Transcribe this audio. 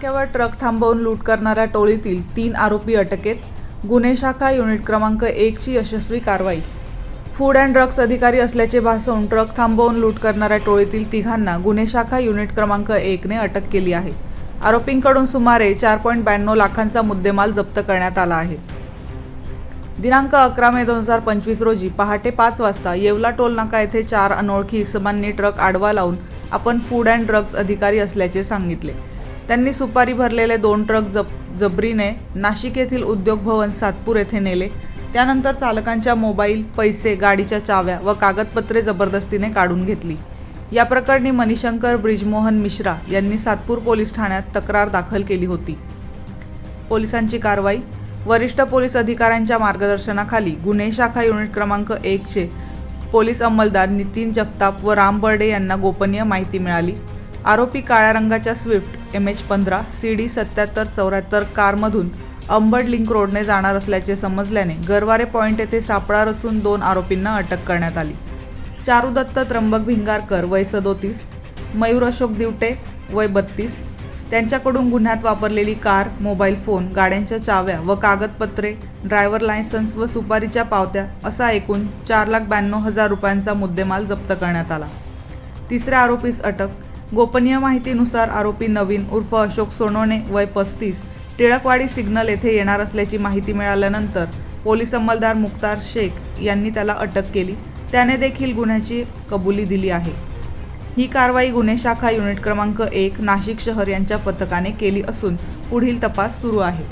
नाक्यावर ट्रक थांबवून लूट करणाऱ्या टोळीतील 3 आरोपी अटकेत. गुन्हे शाखा युनिट क्रमांक 1 ची यशस्वी कारवाई. फूड अँड ड्रग्ज अधिकारी असल्याचे भासवून ट्रक थांबवून लूट करणाऱ्या टोळीतील तिघांना गुन्हे शाखा युनिट क्रमांक 1 ने अटक केली आहे. आरोपींकडून सुमारे 4.92 लाखांचा मुद्देमाल जप्त करण्यात आला आहे. दिनांक 11 मे 2025 रोजी पहाटे 5 वाजता येवला टोल नाका येथे 4 अनोळखी इसमांनी ट्रक आडवा लावून आपण फूड अँड ड्रग्ज अधिकारी असल्याचे सांगितले. त्यांनी सुपारी भरलेले 2 ट्रक जबरीने नाशिक येथील उद्योग भवन सातपूर येथे नेले. त्यानंतर चालकांच्या मोबाईल, पैसे, गाडीच्या चाव्या व कागदपत्रे जबरदस्तीने काढून घेतली. या प्रकरणी मणिशंकर ब्रिजमोहन मिश्रा यांनी सातपूर पोलीस ठाण्यात तक्रार दाखल केली होती. पोलिसांची कारवाई. वरिष्ठ पोलीस अधिकाऱ्यांच्या मार्गदर्शनाखाली गुन्हे शाखा युनिट क्रमांक 1 चे पोलीस अंमलदार नितीन जगताप व राम बर्डे यांना गोपनीय माहिती मिळाली. आरोपी काळ्या रंगाच्या स्विफ्ट MH15 CD 7774 कारमधून अंबड लिंक रोडने जाणार असल्याचे समजल्याने गरवारे पॉइंट येथे सापळा रचून 2 आरोपींना अटक करण्यात आली. चारुदत्त त्र्यंबक भिंगारकर वय 37, मयूर अशोक दिवटे वय 32. त्यांच्याकडून गुन्ह्यात वापरलेली कार, मोबाईल फोन, गाड्यांच्या चाव्या व कागदपत्रे, ड्रायव्हर लायसन्स व सुपारीच्या पावत्या असा एकूण 4,92,000 रुपयांचा मुद्देमाल जप्त करण्यात आला. तिसऱ्या आरोपीस अटक. गोपनीय माहितीनुसार आरोपी नवीन उर्फ अशोक सोनवणे वय 35 टिळकवाडी सिग्नल येथे येणार असल्याची माहिती मिळाल्यानंतर पोलीस अंमलदार मुख्तार शेख यांनी त्याला अटक केली. त्याने देखील गुन्ह्याची कबुली दिली आहे. ही कारवाई गुन्हे शाखा युनिट क्रमांक 1 नाशिक शहर यांच्या पथकाने केली असून पुढील तपास सुरू आहे.